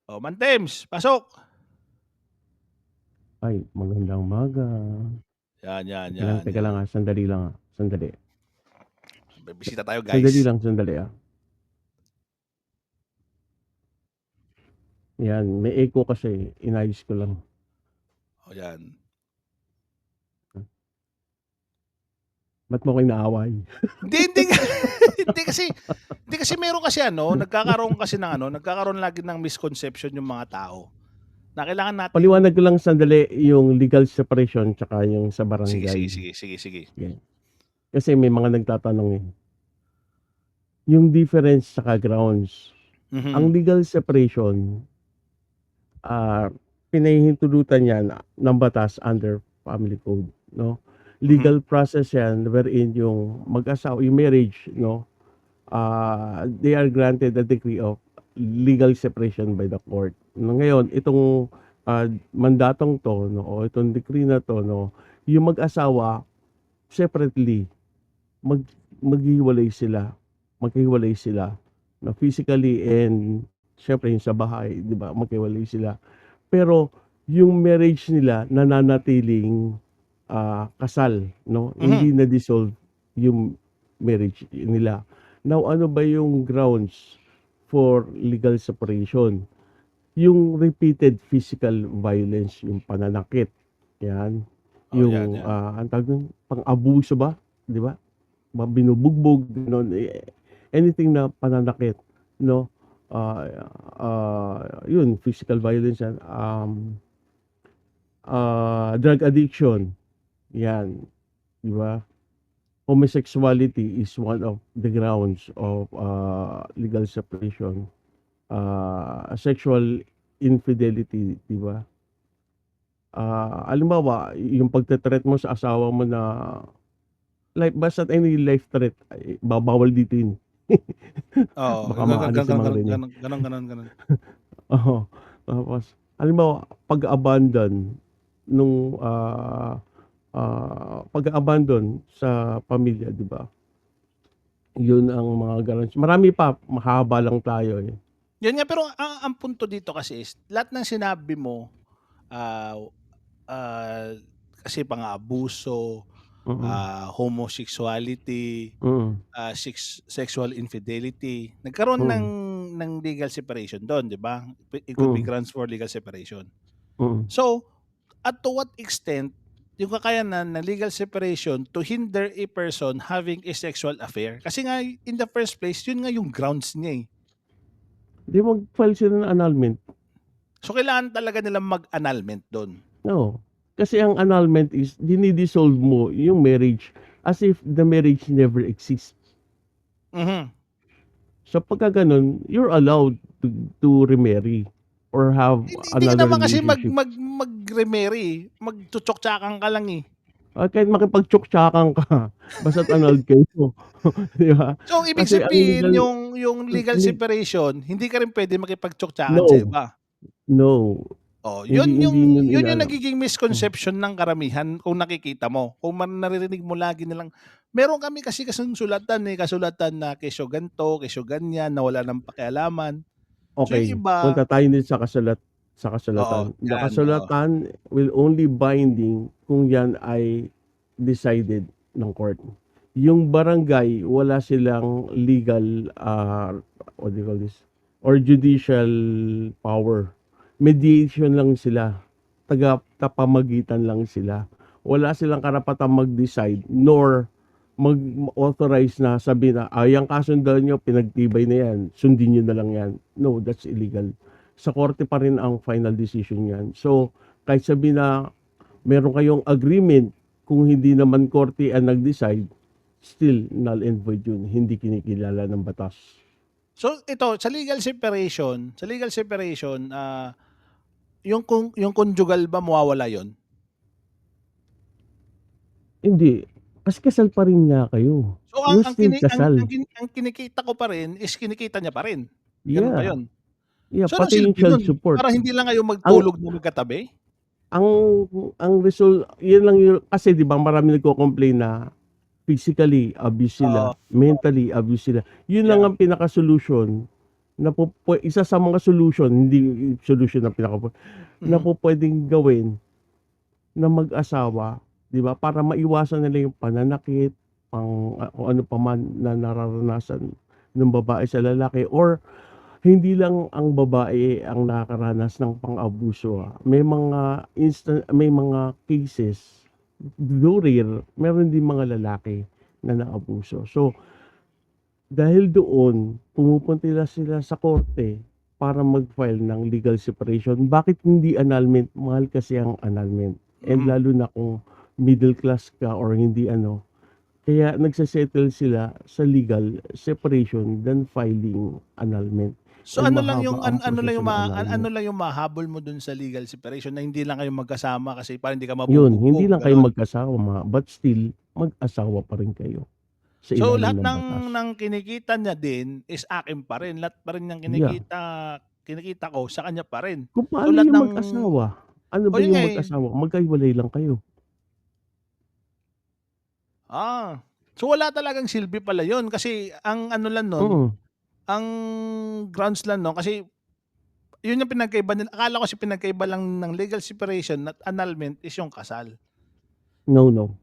Oh, Mantems, pasok. Ay, magandang umaga. Yan, yan, yan, Teka lang, yan. sandali lang, sandali. May bisita tayo, Sandali guys. lang, sandali, Yan, may echo kasi, inayos ko lang. O, yan. Ba't mo ko inaaway? Hindi hindi kasi meron kasi nagkakaroon lagi ng misconception yung mga tao na kailangan nating Paliwanag ko lang sandali yung legal separation tsaka yung sa sige, barangay. sige, sige, sige, sige. Yan. Kasi may mga nagtatanong yung difference sa grounds. Ang Mhm, legal separation, ah, pinahihintulutan yan ng batas under family code, no? mhm, Legal process yan wherein yung mag-asawa, yung marriage, no? They are granted a degree of legal separation by the court. No, ngayon, itong mandatong to, no, o itong decree na to, no, yung mag-asawa separately, mag maghihiwalay sila, maghihiwalay sila, na physically and syempre yung sa bahay, 'di ba, maghiwalay sila. Pero yung marriage nila nananatiling kasal, no, mhm. hindi na-dissolve yung marriage nila. Now, ano ba yung grounds for legal separation? Yung repeated physical violence, yung pananakit, yan. Oh, yan, Yung, yan. ang tawag dun, pang-abuso ba, 'di ba? Binubugbog, gano'n, anything na pananakit, 'no? Ah, yun physical violence yan, drug addiction, yan, 'di ba? Homosexuality is one of the grounds of legal separation. Sexual infidelity, 'di ba? Halimbawa, yung pagte-threat mo sa asawa mo na basta't any life threat, ay bawal dito yun. Oo, Baka maano si Mang Rene. gano'n. Oo, tapos halimbawa, pag-abandon nung, pag-abandon sa pamilya, 'di ba? Yun ang mga gano'n. Marami pa, mahaba lang tayo, eh. Yun nga, pero ang punto dito kasi is lahat ng sinabi mo, ah, ah, kasi pang-aabuso, Mm, homosexuality, mm, sexual infidelity, nagkaroon ng mm, legal separation dun, 'di ba? It could be mm, grounds for legal separation. mm. So, at to what extent yung kakayanan ng legal separation to hinder a person having a sexual affair? Kasi nga in the first place, yun nga yung grounds niya, eh. 'Di mag-file sila ng annulment. So, kailangan talaga nilang mag-annulment dun. Oo, kasi ang annulment is dini-dissolve mo yung marriage as if the marriage never exists. Mhm. So pagka gano'n, you're allowed to remarry or have Hindi ka another naman kasi relationship. mag-remarry, eh, magtsutsok-tsakan ka lang, eh. Kahit makipagtsuktsakan ka basta't annulled kayo, 'di ba? So, ibig Kasi ang sabihin legal yung legal le separation, hindi ka rin puwede makipagtsuktsakan sa no, iba. no, Oh, hindi hindi nun yun yung inaano. nagiging Hmm, misconception ng karamihan kung nakikita mo. Kung naririnig mo lagi nilang meron kami kasi kasing sulatan, eh, kasulatan na kesyo gan'to, kesyo ganyan, na wala ng pakialaman. So, yung okey, iba punta tayo din sa oo, kasulatan. The yan, oo. kasulatan will only binding kung yan ay decided ng court. Yung barangay, wala silang legal, what do you call this, or judicial power. Mediation lang sila, tagapamagitan lang sila. Wala silang karapatang mag-decide nor mag-authorize na sabihin na, "Yang kasunduan niyo pinagtibay na yan, sundin niyo na lang yan." No, that's illegal. Sa korte pa rin ang final decision niyan. So, kahit sabihin na meron kayong agreement, kung hindi naman korte ang nag-decide, still null and void yun, hindi kinikilala ng batas. So, ito sa legal separation, yung conjugal ba mawawala yun? Hindi, kasi kasal pa rin nga kayo. So, You're still kasal. ang kinikita ko pa rin is kinikita niya pa rin, gano'n ba Yeah, yun? yeah, So, anong pati yung silbi child nun? support. Para hindi lang kayo Ang magtulog na magkatabi? ang ang yun lang yung kasi 'di ba maraming nagko-complain na physically abuse Oo, sila, mentally abuse sila. Yun lang yeah. ang pinaka-solusyon na isa sa mga solution, hindi solution na na Mhm. pupuwedeng gawin ng mag-asawa, 'di ba, para maiwasan nila yung pananakit, kung ano pa man na nararanasan ng babae sa lalaki, or hindi lang ang babae ang nakakaranas ng pang-abuso, may mga cases, though rare, meron din mga lalaki na naabuso. So, dahil doon, pumupunta sila sa korte para mag-file ng legal separation. Bakit hindi annulment? Mahal kasi ang annulment, and Mhm. lalo na kung middle class ka or hindi ano, kaya sila sa legal separation than filing annulment, So and ano lang mahaba yung ang ano lang proseso yung ng annulment. ano lang yung mahabol mo dun sa legal separation na hindi lang kayo magkasama kasi parang hindi ka Yun, hindi mabubugbog, lang kayo gano'n? magkasama, but still mag-asawa pa rin kayo sa So ilalim lahat ng batas. ng kinikita niya din is akin pa rin, lahat pa rin ng Yeah, kinikita ko sa kanya pa rin. kung So paano lahat yung ng mag-asawa? Ano ba yun nga, yung eh. mag-asawa, magkahiwalay lang kayo. So wala talagang silbi pala yun kasi ang ano lang nun, Mm, ang grounds lang nun kasi yun yung pinagkaiba nila, akala ko kasi pinagkaiba lang ng legal separation at annulment is yung kasal. no, no,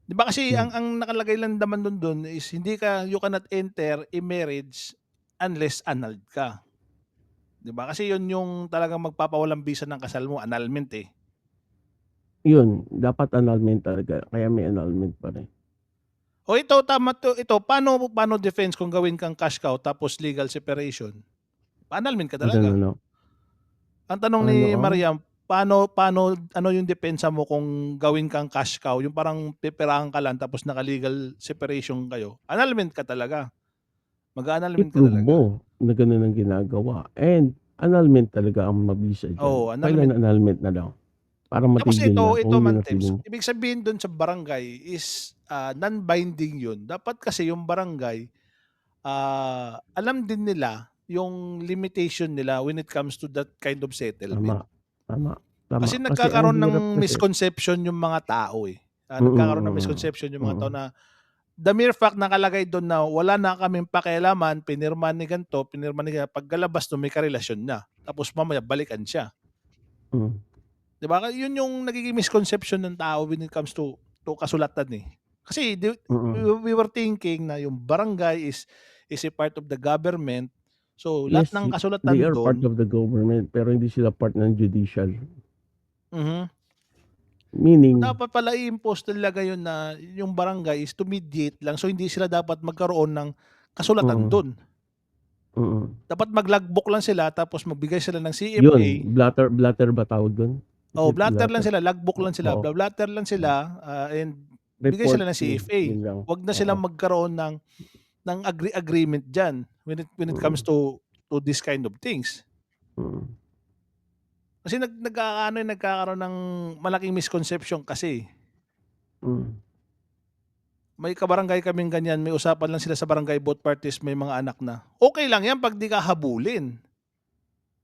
'Di ba kasi no. ang nakalagay lang naman dun is you cannot enter a marriage unless annulled ka, 'di ba? Kasi yun yung talagang magpapawalang bisa ng kasal mo, annulment, eh. Yun, dapat annulment talaga, kaya may annulment pa rin. O ito tama 'to, ito paano defense kung gawin kang cash cow tapos legal separation? Annulment ka Ano, talaga. no, no. Ang tanong ni Paano ang Mariam, paano paano ano yung depensa mo kung gawin kang cash cow, yung parang pipirahan ka lang tapos naka-legal separation kayo, annulment ka talaga, mag-a-annulment ka i-prove mo talaga. na gano'n ang ginagawa, and annulment talaga ang mabisa diyan. Oo, File annulment. an annulment na lang para Tapos matigil na ito kung yun man ang Tems, feeling mo. ibig sabihin dun sa barangay is, non-binding yun. Dapat kasi yung barangay, alam din nila yung limitation nila when it comes to that kind of Tama, settlement. tama, tama. Kasi Kasi ang nagkakaroon hirap ng kasi. misconception yung mga tao, eh. Mm, Nagkakaroon ng mm, misconception yung mga tao mm, na the mere fact nakalagay dun na wala na kaming pakialaman, pinirmahan ni gan'to, pinirmahan ni ganyan, pagkalabas nun may karelasyon na. Tapos mamaya balikan siya. hmm, 'Di ba? Yun yung nagiging misconception ng tao when it comes to kasulatan, eh. Kasi mm. we were thinking na yung barangay is a part of the government. So, lahat Yes, ng they kasulatan are part dun. of the government, pero hindi sila part ng judicial. Mhm. Meaning, Dapat pala i-impose talaga yun na yung barangay is to mediate lang. So, hindi sila dapat magkaroon ng kasulatan mm, dun. mm. Dapat mag-logbook lang sila tapos magbigay sila ng Yun, CFA. blatter ba tawag dun? Is Oh, it blatter lang blatter? sila, logbook lang sila, Oo, bla-blatter lang hmm. sila, and bigay Report sila ng yun, CFA. yun lang. 'Wag na Oo, silang magkaroon ng agreement diyan when it comes mm, to this kind of things. mm, Kasi nagkakaroon ng malaking misconception kasi. hmm. May kabarangay kaming ganyan, may usapan lang sila sa barangay, both parties may mga anak na. Okey lang 'yan 'pag 'di ka habulin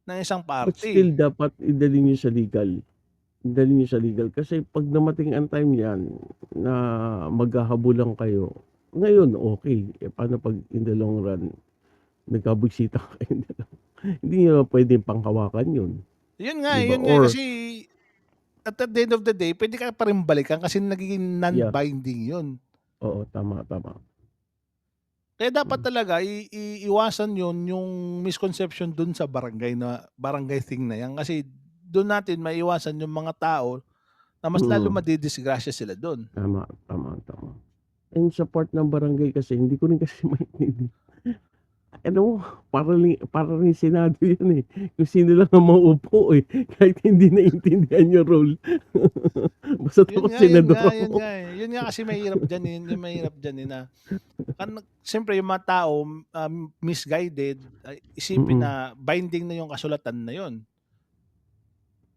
ng isang But still party. dapat idalhin niyo sa legal. Idalhin niyo sa legal kasi 'pag dumating ang time niyan na maghahabulan kayo, ngayon okey, eh, paano 'pag in the long run nagkabugsita kayong dalawa? Hindi niyo puwedeng panghawakan yun, 'di ba? Yun nga, Or kasi at the end of the day puwede ka pa rin balikan kasi nagiging yeah, non-binding yun. oo, tama, tama. Kaya dapat Hmm, talaga iwasan yun, yung misconception dun sa barangay na barangay thing na yan kasi dun natin maiiwasan yung mga tao na mas lalo mm, madidisgrasya sila dun. tama, tama, tama. And sa part ng barangay kasi hindi ko rin kasi maintindihan. Ano, para ring senado yun, eh, kung sino lang ang mauupo, eh, kahit hindi naiintindihan yung role. Basta tapos senador Yun ako. nga, eh. Yun nga kasi mahirap diyan, eh, yun yung mahirap diyan, eh, na siyempre yung mga tao, misguided, isipin Mm, na binding na yung kasulatan na yun.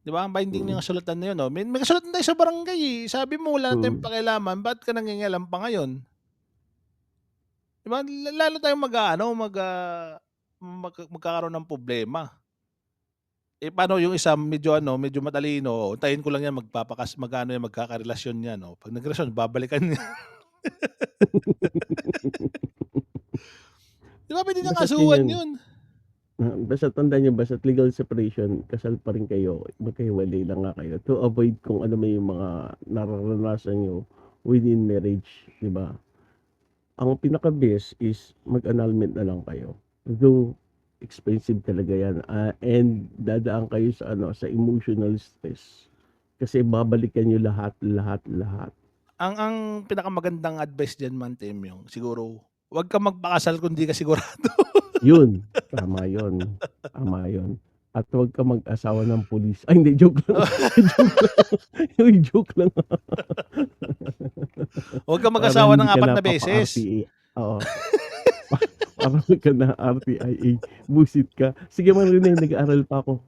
'Di ba, binding na yung mm, kasulatan na yun, oh. May kasulatan tayo sa barangay, eh. Sabi mo wala na tayong mm, pakialaman, ba't ka nangingialam pa ngayon? 'Di ba, lalo tayong mag-aano, magkakaroon ng problema. Eh, paano yung isa medyo ano, medyo matalino, hintayin ko lang yan mag-aano yan, magkakarelasyon yan, oh. 'Pag nagrelasyon babalikan niya. 'Di ba puwede niyang basta kasuhan ganyan. yun? Basta tandaan niyo, basta't legal separation, kasal pa rin kayo, magkahiwalay lang nga kayo to avoid kung ano may yung mga nararanasan niyo within marriage, 'di ba? Ang pinaka-best is mag-annulment na lang kayo. Though expensive talaga 'yan, and dadaan kayo sa ano, sa emotional stress. Kasi babalikan niyo lahat, lahat, lahat. Ang pinakamagandang advice diyan, Man Temyong, siguro, 'wag kang magpakasal kung 'di ka sigurado. 'Yun, tama 'yun, tama 'yun. At huwag kang mag-asawa ng pulis. Ay hindi, joke lang, joke lang, uy, joke lang. 'Wag kang Para mag-asawa hindi ng ka 4 na beses. napapa-RTA, oo. Pa para 'wag ka na RTIA, buwisit ka. Sige, Mang Rene, nag-aaral pa ako.